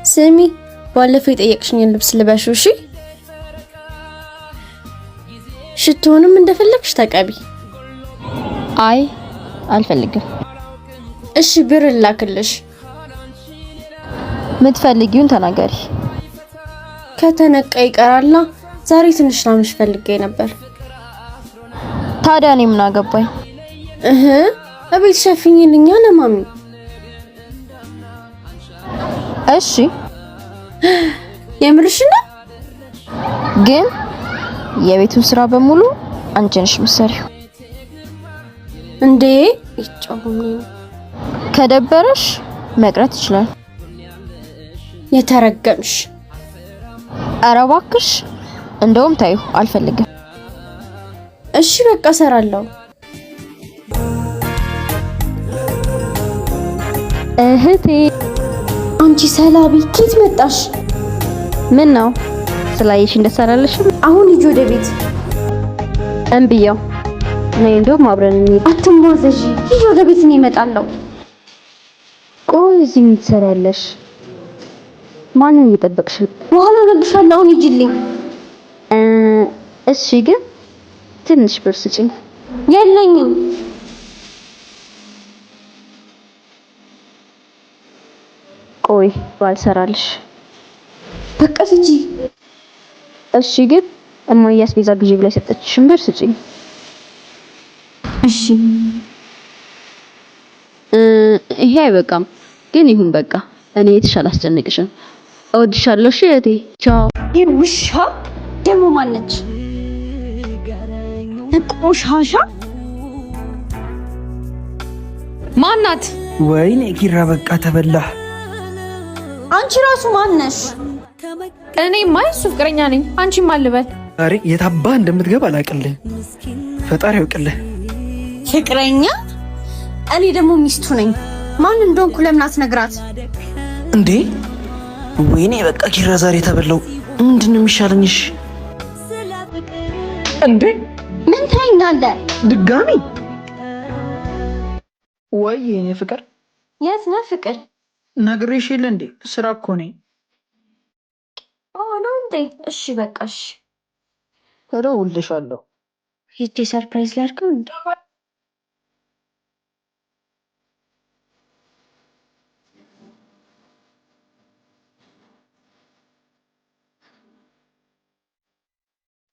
ስሚ ባለፈው የጠየቅሽኝን ልብስ ልበሽው እሺ? ሽቶንም እንደፈለግሽ ተቀቢ። አይ አልፈልግም። እሺ ብር ላክልሽ። ምትፈልጊውን ተናገሪ። ከተነቀ ይቀራላ። ዛሬ ትንሽ ላምሽ ፈልጌ ነበር። ታዲያ እኔ ምን አገባኝ? እቤት ሸፍኝልኛ ለማሚ። እሺ የምርሽ ነው? ግን የቤቱን ስራ በሙሉ አንቺ ነሽ የምትሰሪው። እንዴ ይጫወኝ። ከደበረሽ መቅረት ይችላል። የተረገምሽ። ኧረ እባክሽ እንደውም ታዩ አልፈልግም። እሺ በቃ እሰራለሁ። እህቴ አንቺ ሰላቢ ኬት መጣሽ? ምን ነው ስላየሽ እንደሰራለሽ? አሁን ሂጂ ወደ ቤት። እንብያው ነይ እንደውም አብረን እንሂድ። አትሟዘዢ። ሂጂ ወደ ቤት ነው እመጣለሁ። ቆይ እዚህ ምን ትሰሪያለሽ? ማንን እየጠበቅሽ? በኋላ እነግርሻለሁ። አሁን ሂጂልኝ። እሺ ግን ትንሽ ብር ስጪኝ። የለኝም። ቆይ ባልሰራልሽ። በቃ ሂጂ። እሺ ግን እማዬ አስቤዛ ግዢ ብላ የሰጠችሽን ብር ስጪኝ። እሺ ይሄ አይበቃም ግን ይሁን በቃ። እኔ የተሻለ አስጨንቅሽም። እወድሻለሁ። እሺ እህቴ ቻው። ይሄ ውሻ ደሞ ማነች? ቆሻሻ ማናት? ወይኔ ኪራ በቃ ተበላህ። አንቺ ራሱ ማነሽ? እኔማ የሱ ፍቅረኛ ነኝ። አንቺ ማን ልበል? ዛሬ የታባ እንደምትገባ አላቅልህ። ፈጣሪ ያውቅልህ። ፍቅረኛ? እኔ ደግሞ ሚስቱ ነኝ። ማን እንደሆንኩ ለምን አትነግራት እንዴ? ወይኔ በቃ ኪራ ዛሬ ተበላው። ምንድነው የሚሻለኝሽ? እንዴ ምን ታይኛለህ? ድጋሚ ወይ የኔ ፍቅር። የት ነህ ፍቅር? ነግሬሽ የለ እንዴ? ስራ እኮ ነኝ። ነው እንዴ? እሺ በቃ እሺ። እደውልልሻለሁ። ሂጅ ሰርፕራይዝ ላድርገው እንዴ?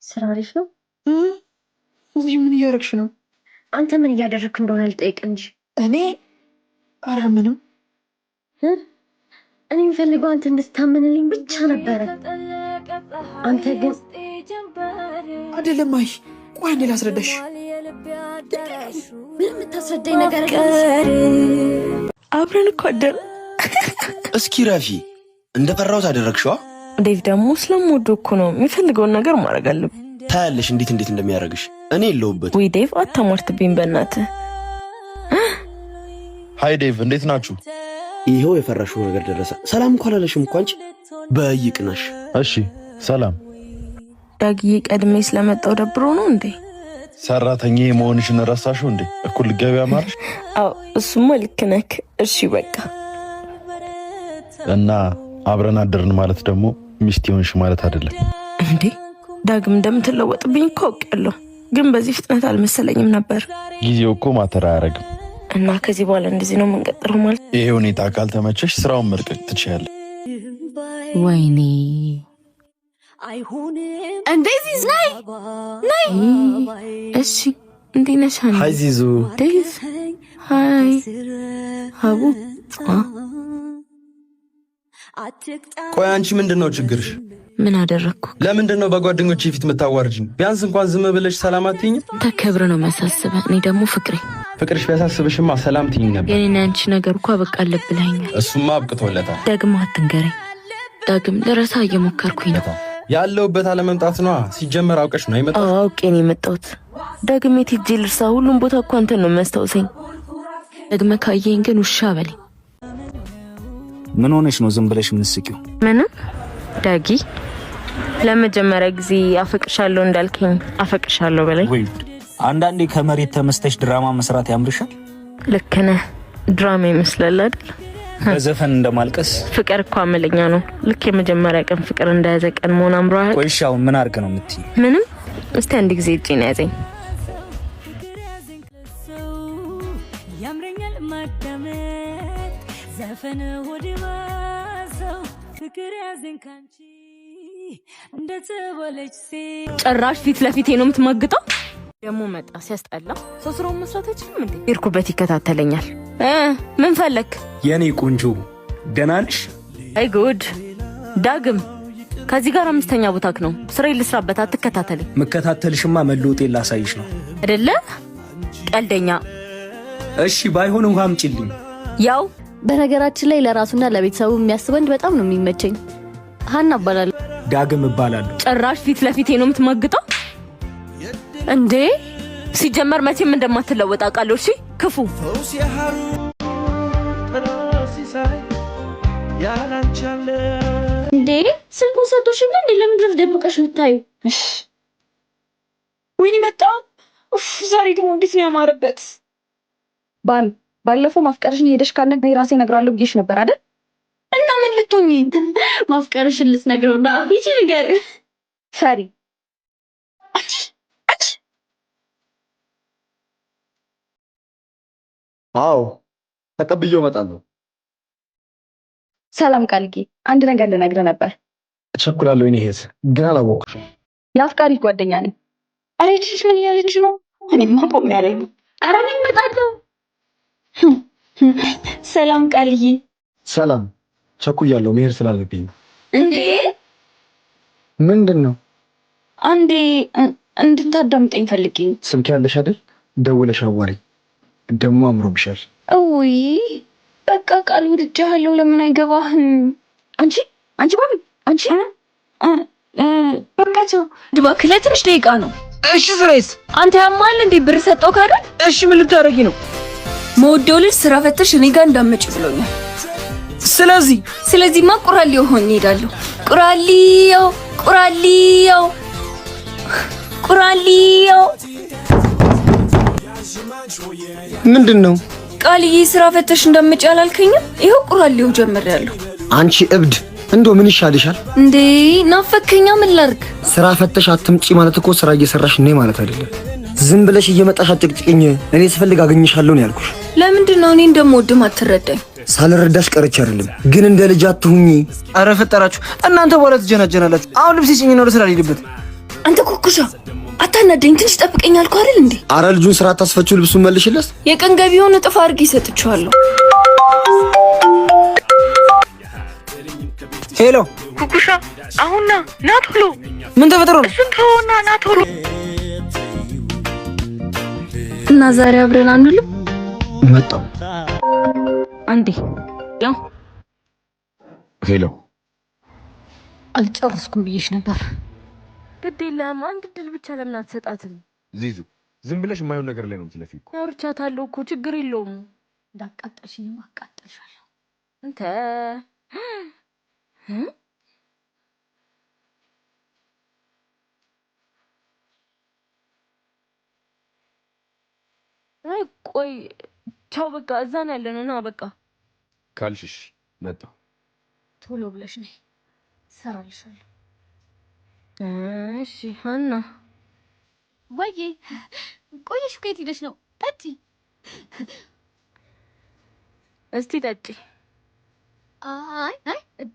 ስራ አሪፍ ነው። እዚህ ምን እያደረግሽ ነው? አንተ ምን እያደረግክ እንደሆነ ልጠይቅ እንጂ። እኔ ኧረ ምንም። እኔ የምፈልገው አንተ እንድታመንልኝ ብቻ ነበረ። አንተ ግን አይደለም። አይ ቆይ አንዴ ላስረዳሽ። ምን የምታስረዳኝ ነገር የለም። አብረን እኮ አደረ። እስኪ ረፊ እንደፈራሁት አደረግሽዋ። ዴቭ ደግሞ ስለምወደው እኮ ነው የሚፈልገውን ነገር ማድረግ አለብኝ። ታያለሽ እንዴት እንደሚያደርግሽ። እኔ የለሁበት። ወይ ዴቭ አታሟርትብኝ በእናትህ። ሃይ ዴቭ እንዴት ናችሁ? ይሄው የፈራሽው ነገር ደረሰ። ሰላም እንኳን አላለሽም እኮ አንቺ በይቅናሽ። እሺ ሰላም። ዳግዬ ቀድሜ ስለመጣው ደብሮ ነው እንዴ? ሰራተኛ መሆንሽን ረሳሽው እንዴ? እኩል ገበያ ማርሽ? አዎ እሱማ ልክ ነህ። እሺ በቃ እና አብረን አደርን ማለት ደግሞ ሚስት ሆንሽ ማለት አይደለም እንዴ? ዳግም እንደምትለወጥብኝ እኮ አውቃለሁ፣ ግን በዚህ ፍጥነት አልመሰለኝም ነበር። ጊዜው እኮ ማተር አያረግም። እና ከዚህ በኋላ እንደዚህ ነው የምንቀጥለው ማለት? ይሄ ሁኔታ ካልተመቸሽ ስራውን መልቀቅ ትችያለሽ። ወይኔ እንዴ ዚዝ ነይ ነይ። እሺ እንዴት ነሽ? ሃይ ዚዙ። ዴቭ ሃይ ሀቡ። ቆይ አንቺ ምንድነው ችግርሽ? ምን አደረግኩ? ለምንድነው በጓደኞቼ ፊት የምታዋርጂኝ? ቢያንስ እንኳን ዝም ብለሽ ሰላም አትይኝም? ተከብረ ነው የሚያሳስበህ። እኔ ደግሞ ፍቅርሽ ቢያሳስብሽማ ሰላም ትይኝ ነበር። የኔና አንቺ ነገር እኮ አበቃለህ ብለኸኛል። እሱማ አብቅቶለታል። ደግሞ አትንገረኝ። ዳግም ልረሳ እየሞከርኩኝ ነው። ያለውበት አለመምጣት ነዋ። ሲጀመር አውቀሽ ነው የመጣሁት። አውቄ ነው የመጣሁት። ዳግም የት ሄጄ ልርሳ? ሁሉም ቦታ እኮ አንተን ነው የሚያስታውሰኝ። ደግመህ ካየኝ ግን ውሻ በለኝ። ምን ሆነሽ ነው ዝም ብለሽ የምትስቂው? ምንም ዳጊ፣ ለመጀመሪያ ጊዜ አፈቅሻለሁ እንዳልከኝ አፈቅሻለሁ በለኝ። ወይ አንዳንዴ ከመሬት ተመስተሽ ድራማ መስራት ያምርሻል። ልክ ነህ። ድራማ ይመስላል አይደል? በዘፈን እንደማልቀስ ፍቅር እኮ አመለኛ ነው። ልክ የመጀመሪያ ቀን ፍቅር እንደያዘ ቀን መሆን አምሮሃል። ቆይሻው ምን አርግ ነው የምትይ? ምንም። እስቲ አንድ ጊዜ እጄን ያዘኝ። ያምረኛል ማዳመጥ ዘፈን ወደ ባሰው ፍቅር ያዘኝ ካንቺ እንደተወለች ሴት ጭራሽ ፊት ለፊቴ ነው የምትመግጠው። ደግሞ መጣ ሲያስጠላ። ሰው ስራውን መስራት አይችልም እንዴ? ይርኩበት ይከታተለኛል። ምን ፈለክ? የኔ ቆንጆ ደህና ነሽ? አይ ጉድ ዳግም ከዚህ ጋር አምስተኛ ቦታክ ነው። ስራ ልስራበት አትከታተለኝ። መከታተልሽማ መለውጤን ላሳይሽ ነው አይደለ? ቀልደኛ። እሺ ባይሆን ውሃ አምጪልኝ። ያው በነገራችን ላይ ለራሱና ለቤተሰቡ የሚያስብ ወንድ በጣም ነው የሚመቸኝ። ሀና እባላለሁ። ዳግም እባላለሁ። ጭራሽ ፊት ለፊቴ ነው የምትመግጠው እንዴ? ሲጀመር መቼም እንደማትለወጥ አውቃለሁ። እሺ ክፉ እንዴ ስልኩን ሰጥቶሽ እንዴ ለምን ድረስ ደብቀሽ ልታዩ? ወይኔ መጣ። ዛሬ ደግሞ እንዴት ነው ያማረበት። ባለፈው ማፍቀርሽን ሄደሽ ካልነገ ራሴ እነግራለሁ ብዬሽ ነበር አይደል? እና ምን ልትሆኚ? ማፍቀርሽን ልትነግረውና ይቺ ነገር ፈሪ አዎ ተቀብዬው እመጣለሁ። ሰላም ቃልዬ፣ አንድ ነገር ልነግርህ ነበር። እቸኩላለሁ። እኔ ሄት ግን አላወቅሽም። የአፍቃሪ ጓደኛ ነኝ። አሬ ልጅ ምን ያለሽ ነው? እኔማ ቆም ያለኝ። አረ እኔ እመጣለሁ። ሰላም ቃልዬ። ሰላም። ቸኩያለሁ፣ መሄድ ስላለብኝ። እንዴ ምንድን ነው? አንዴ እንድታዳምጠኝ ፈልጌ። ስልክ ያለሽ አይደል? ደውለሽ አዋሪኝ። ደግሞ አምሮብሻል። እውይ በቃ ቃል ወድጃለሁ። ለምን አይገባህም? አንቺ ባቢ አንቺ በቃቸው ድባክ ለትንሽ ደቂቃ ነው። እሺ ስራይስ? አንተ ያማል እንዴ? ብር ሰጠው ካለ እሺ ምን ልታረጊ ነው? መወደው ልጅ ስራ ፈተሽ እኔ ጋር እንዳመጭ ብሎኛል። ስለዚህማ ቁራሊዮ ሆኜ እሄዳለሁ። ቁራሊዮ ምንድን ነው? ቃልዬ ስራ ፈተሽ እንዳመጭ አላልከኝም? ይኸው ቁራሊዮ ጀምሬያለሁ። አንቺ እብድ እንዶ ምን ይሻልሻል እንዴ? ናፈከኛ ምን ላድርግ? ስራ ፈተሽ አትምጪ ማለት እኮ ስራ እየሰራሽ ነኝ ማለት አይደለም። ዝም ብለሽ እየመጣሽ አትጭቅጭቅኝ። እኔ ስፈልግ አገኝሻለሁ ነው ያልኩሽ። ለምንድን ነው እኔ እንደምወድም አትረዳኝ? ሳልረዳሽ ቀርቼ አይደለም፣ ግን እንደ ልጅ አትሁኚ። አረ ፈጠራችሁ እናንተ በኋላ ትጀናጀናላችሁ። አሁን ልብስ ሲጭኝ ነው ለስራ ልሄድበት። አንተ ኩኩሻ አታናደኝ። ትንሽ ጠብቀኝ አልኩህ አይደል እንዴ? አረ ልጁን ስራ አታስፈችው፣ ልብሱን መልሽለት። የቀን ገቢውን እጥፍ አድርጌ እሰጥቼዋለሁ። ሄሎ ኩኩሻ፣ አሁን ና ቶሎ። ምን ተፈጥሮ ነው? ስንተውና ና ቶሎ። እና ዛሬ አብረን አንውልም? መጣው አንዴ ያው ሄሎ አልጨረስኩም ብዬሽ ነበር። ግድ የለም አንድ ድል ብቻ ለምን አትሰጣትም? ዚዙ ዝም ብለሽ የማይሆን ነገር ላይ ነው የምትለፊው እኮ። አውርቻታለሁ እኮ ችግር የለውም። እንዳቃጠልሽኝ አቃጠልሻለሁ። አንተ አይ ቆይ ቻው በቃ እዛ ነው ያለነው። ና በቃ ካልሽሽ መጣሁ። ቶሎ ብለሽ ነይ እሰራልሻለሁ። እሺ ሀና ወይዬ ቆየሽ? ከየት ሄደሽ ነው? ጠጪ እስቲ ጠጪ። አይ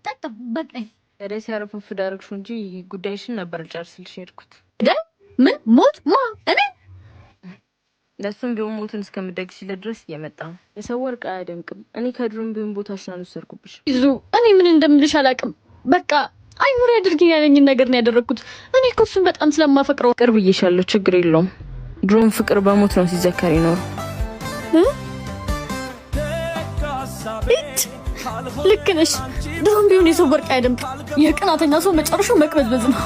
ጠጣ በቃኝ። ወደ ሲያረፈፍ ዳርክሹ እንጂ ጉዳይሽን ነበር ልጨርስልሽ ሄድኩት። ምን ሞት እኔ ለሱም ቢሆን ሞትን እስከምደግስለት ድረስ እየመጣ ነው። የሰው ወርቅ አያደምቅም። እኔ ከድሮም ቢሆን ቦታሽን አልወሰድኩብሽ። ይዙ እኔ ምን እንደምልሽ አላውቅም። በቃ አይኑር ያድርግኝ ያለኝን ነገር ነው ያደረኩት። እኔ እኮ እሱን በጣም ስለማፈቅረው ቅርብ እየሻለሁ። ችግር የለውም። ድሮም ፍቅር በሞት ነው ሲዘከር ይኖረው። ልክ ነሽ። ድሮም ቢሆን የሰው ወርቅ አያደምቅም። የቅናተኛ ሰው መጨረሻው መቅበዝበዝ ነው።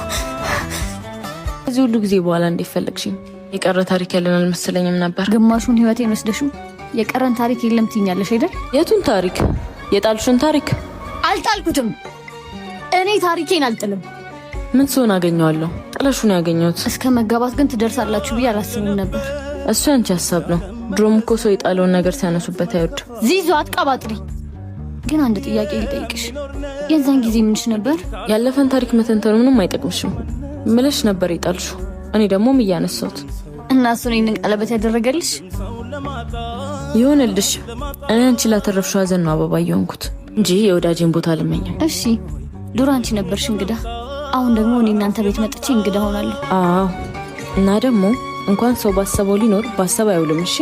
ከዚህ ሁሉ ጊዜ በኋላ እንዴት ፈለግሽኝ? የቀረ ታሪክ ያለን አልመሰለኝም ነበር። ግማሹን ህይወቴን ወስደሽው የቀረን ታሪክ የለም ትይኛለሽ አይደል? የቱን ታሪክ? የጣልሽን ታሪክ? አልጣልኩትም። እኔ ታሪኬን አልጥልም። ምን ሲሆን አገኘዋለሁ? ጥለሹን ያገኘሁት። እስከ መጋባት ግን ትደርሳላችሁ ብዬ አላስብም ነበር። እሱ ያንቺ ሀሳብ ነው። ድሮም እኮ ሰው የጣለውን ነገር ሲያነሱበት አይወድም። ዚዙ አትቀባጥሪ። ግን አንድ ጥያቄ ልጠይቅሽ። የዛን ጊዜ ምንሽ ነበር? ያለፈን ታሪክ መተንተኑ ምንም አይጠቅምሽም ምለሽ ነበር ይጣልሽው። እኔ ደግሞ እያነሳሁት እና እሱ እኔን ቀለበት ያደረገልሽ ይሆንልሽ። እኔ አንቺ ላተረፍሽው ሀዘን ነው አበባ የሆንኩት እንጂ የወዳጄን ቦታ አልመኝም። እሺ ዱር አንቺ ነበርሽ እንግዳ፣ አሁን ደግሞ እኔ እናንተ ቤት መጥቼ እንግዳ ሆናለሁ። አዎ እና ደግሞ እንኳን ሰው ባሰበው ሊኖር ባሰብ አይውልም። እሺ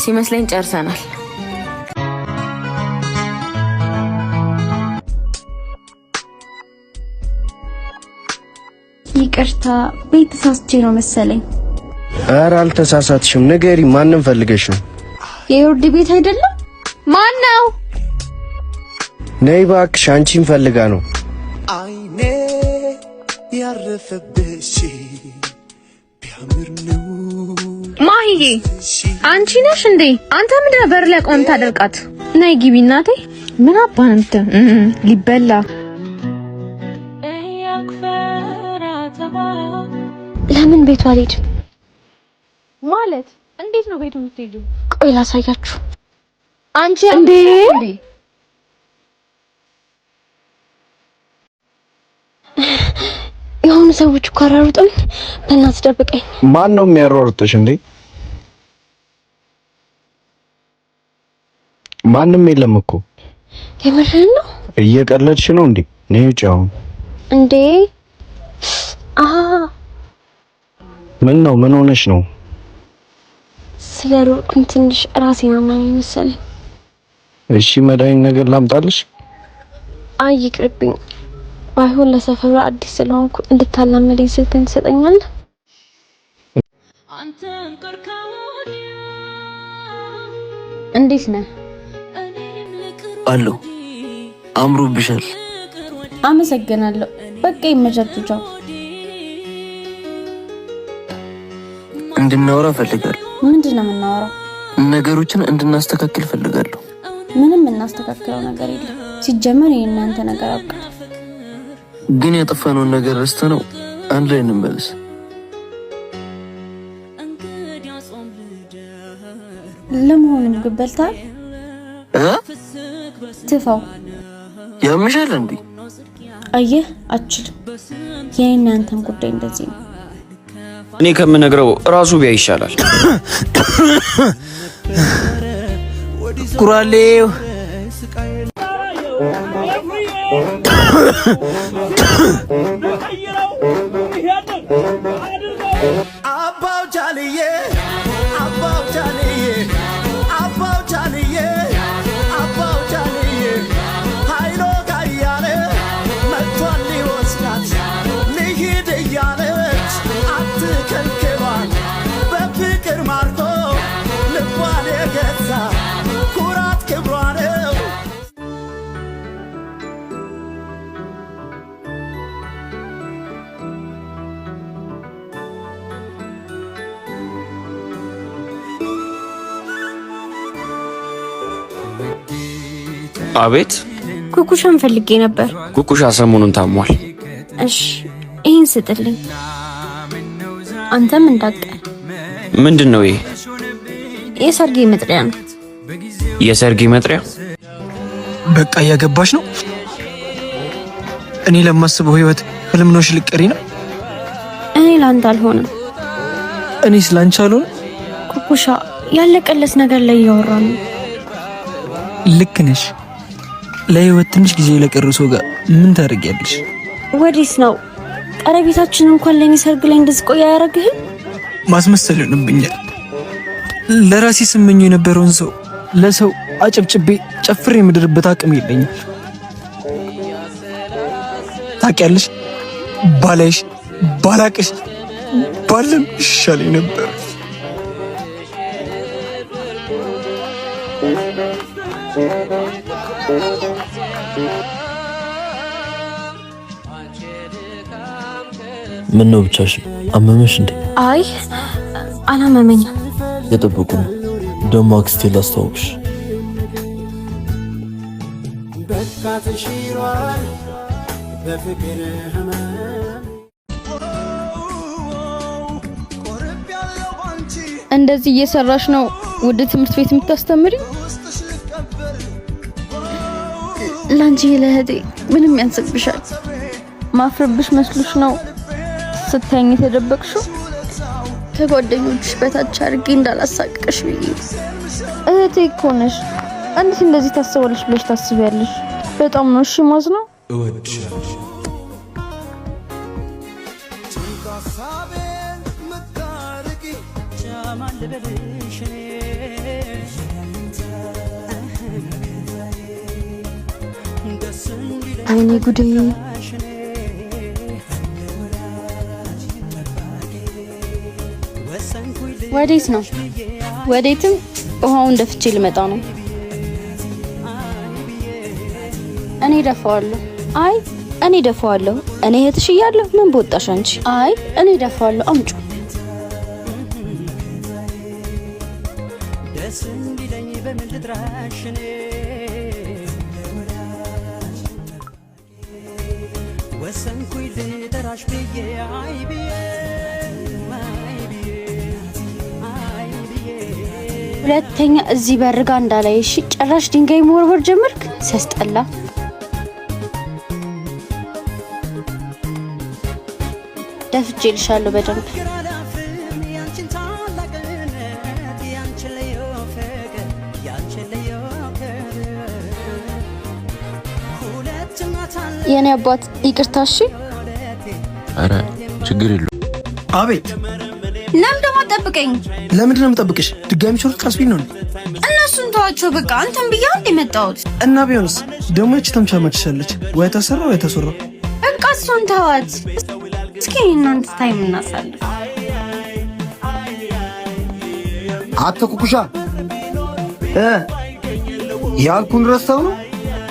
ሲመስለኝ ጨርሰናል። ይቅርታ ቤት ተሳስቼ ነው መሰለኝ። ኧረ አልተሳሳትሽም፣ ንገሪ። ማንን ፈልገሽ ነው? የዮርዲ ቤት አይደለም? ማን ነው? ነይ እባክሽ፣ አንቺን ፈልጋ ነው። አይኔ ያረፈብሽ ቢያምር ነው። ማሂዬ አንቺ ነሽ እንዴ? አንተ ምንድን ነበር ላይ ቆም ታደርቃት? ነይ ግቢ እናቴ። ምን አባንተ ሊበላ ለምን ቤቷ አልሄድም? ማለት እንዴት ነው ቤቱ የምትሄጂው? ቆይ ላሳያችሁ። አንቺ እንዴ የሆኑ ሰዎች እኮ አራሩጠኝ። በእናትህ ደብቀኝ። ማን ነው የሚያሯሩጥሽ እንዴ? ማንም የለም እኮ። የምርህን ነው? እየቀለድሽ ነው እንዴ? ነይ ውጪ አሁን። እንዴ ምን ነው? ምን ሆነሽ ነው? ስለሮጥኩኝ ትንሽ ራሴን አመመኝ መሰለኝ። እሺ መድኃኒት ነገር ላምጣልሽ? አይ ይቅርብኝ። ባይሆን ለሰፈሩ አዲስ ስለሆንኩ እንድታላመደኝ ስልክህን ትሰጠኛለህ? እንዴት ነህ? አሎ አምሮብሻል። አመሰግናለሁ። በቃ ይመቻችሁ። እንድናወራ ፈልጋለሁ። ምንድነው የምናወራው? ነገሮችን እንድናስተካክል ፈልጋለሁ። ምንም እናስተካክለው ነገር የለም። ሲጀመር የእናንተ ነገር አብቃ። ግን ያጠፋነውን ነገር ረስተነው አንድ ላይ እንመለስ። ለመሆኑ ምግብ በልተሃል? ትፋው ያምሻል እንዴ? አየህ አችልም። የእናንተን ጉዳይ እንደዚህ ነው። እኔ ከምነግረው ራሱ ቢያ ይሻላል። ኩራሌው አባው ቻልዬ አባው ቻልዬ አባው ቻልዬ አባው ቻልዬ ኃይሎ ጋያለ መጥቷል ሊወስዳት ልሂድ እያለች አትከልክሏል። በፍቅር ማርኮ ልቧን የገዛ ኩራት ክብሯ ነው። አቤት። ኩኩሻን ፈልጌ ነበር። ኩኩሻ ሰሞኑን ታሟል። እሺ ይሄን ስጥልኝ። አንተም እንዳቀር። ምንድነው ይሄ? የሰርጌ መጥሪያ ነው። የሰርጌ መጥሪያ? በቃ እያገባሽ ነው? እኔ ለማስበው ህይወት ህልም ነው ሽልቀሪ ነው። እኔ ላንተ አልሆነም። እኔስ ላንቺ አልሆነ። ኩኩሻ ያለቀለስ ነገር ላይ እያወራን ነው። ልክ ነሽ። ለህይወት ትንሽ ጊዜ ለቀረው ሰው ጋር ምን ታደርጊያለሽ? ወዲስ ነው ቀረቤታችን እንኳን ለኔ ሰርግ ላይ እንደዚህ ቆይ አያረግህም? ማስመሰል ይሆንብኛል። ለራሴ ስመኝ የነበረውን ሰው ለሰው አጨብጭቤ ጨፍሬ የምድርበት አቅም የለኝም። ታውቂያለሽ፣ ባላይሽ ባላቅሽ ባለም ይሻለኝ ነበር። ምን ነው ብቻሽ አመመሽ እንዴ? አይ አላመመኝም። የጠበቁ ነው ደሞ አክስቴ ላስተዋውቅሽ። እንደዚህ እየሰራሽ ነው ወደ ትምህርት ቤት የምታስተምሪ? ላንቺ ለህዴ ምንም ያንሰብሻል? ማፍረብሽ መስሎሽ ነው ስታይኝ የተደበቅሽው? ከጓደኞችሽ በታች አድርጌ እንዳላሳቅቅሽ ብዬ። እህቴ እኮ ነሽ። እንዴት እንደዚህ ታስባለሽ ብለሽ ታስቢያለሽ? በጣም ነው እሺ ማዝነው። ወይኔ ጉዴ! ወዴት ነው? ወዴትም ውሃውን ደፍቼ ልመጣ ነው። እኔ ደፋዋለሁ። አይ እኔ ደፋዋለሁ። እኔ እህትሽ እያለሁ ምን በወጣሽ አንቺ? አይ እኔ ደፋዋለሁ። አምጩ። ሁለተኛ እዚህ በርጋ እንዳላይ። እሺ ጭራሽ ድንጋይ መወርወር ጀመርክ። ሲያስጠላ። ደፍቼልሻለሁ በደንብ። የኔ አባት ይቅርታ። እሺ አረ ችግር የለውም። አቤት። ለምን ደግሞ ጠብቀኝ? ለምንድን ነው የምጠብቅሽ? ድጋሚ ሾርት ካስቢል ነው። እነሱን ተዋቸው በቃ። አንተም ብያ እንደመጣሁት እና ቢሆንስ ደግሞ እቺ ተምቻመችሻለች። ወይ ተሰራ ወይ ተሰራ። በቃ እሱን ተዋት። እስኪ እናንተ ታይም እናሳልፍ። አትኩኩሻ ያልኩን ረስተው ነው?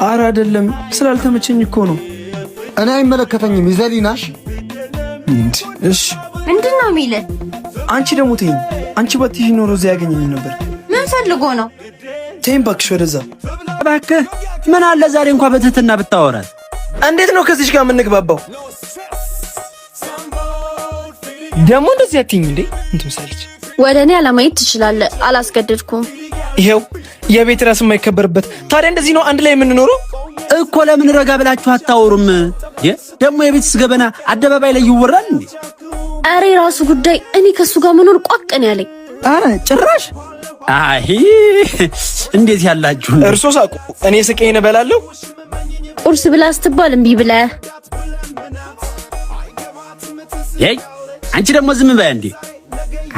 አረ አይደለም፣ ስላልተመቸኝ እኮ ነው። እኔ አይመለከተኝም። ይዘሊናሽ እሺ ምንድነው የሚለ? አንቺ ደግሞ ተይኝ። አንቺ ባትሽ ኖሮ እዚያ ያገኘኝ ነበር። ምን ፈልጎ ነው? ተይኝ እባክሽ ወደዛ። እባክህ ምን አለ ዛሬ እንኳን በትህትና ብታወራት። እንዴት ነው ከዚህ ጋር የምንግባባው? ደግሞ እንደዚህ አትይኝ እንዴ? እንትምሳለች። ወደ እኔ አላማየት ትችላለህ። አላስገደድኩም። ይሄው የቤት ራስ የማይከበርበት። ታዲያ እንደዚህ ነው አንድ ላይ የምንኖረው እኮ። ለምን ረጋ ብላችሁ አታወሩም? ደግሞ የቤትስ ገበና አደባባይ ላይ ይወራል እንዴ? አሬ ራሱ ጉዳይ። እኔ ከሱ ጋር መኖር ቋቀን ያለኝ። አረ ጭራሽ። አይ እንዴት ያላችሁ! እርሶ ሳቁ፣ እኔ ስቄን እበላለሁ። ቁርስ ብላ ስትባል እምቢ ብለህ። አንቺ ደግሞ ዝም በይ እንዴ!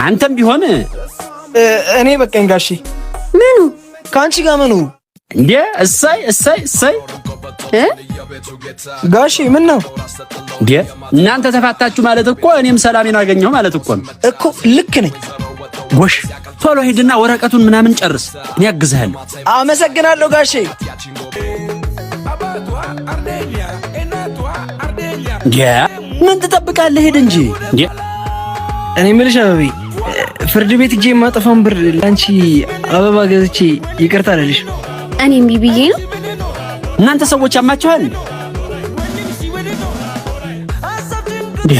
አንተም ቢሆን እኔ በቃኝ ጋሼ። ምኑ ከአንቺ ጋር መኖሩ እንዴ? እሰይ እሰይ እሰይ። ጋሼ ምን ነው እንዴ? እናንተ ተፋታችሁ ማለት እኮ እኔም ሰላሜን አገኘሁ ማለት እኮ ነው እኮ። ልክ ነኝ። ጎሽ ቶሎ ሄድና ወረቀቱን ምናምን ጨርስ፣ እኔ አግዝሃለሁ። አመሰግናለሁ ጋሼ። እንዴ ምን ትጠብቃለህ? ሄድ እንጂ እንዴ። እኔ የምልሽ አበቤ፣ ፍርድ ቤት ሂጅ የማጠፋውን ብር ላንቺ አበባ ገዝቼ ይቅርታ አለልሽ። እኔም ቢብዬ ነው። እናንተ ሰዎች አማችኋል እንዴ?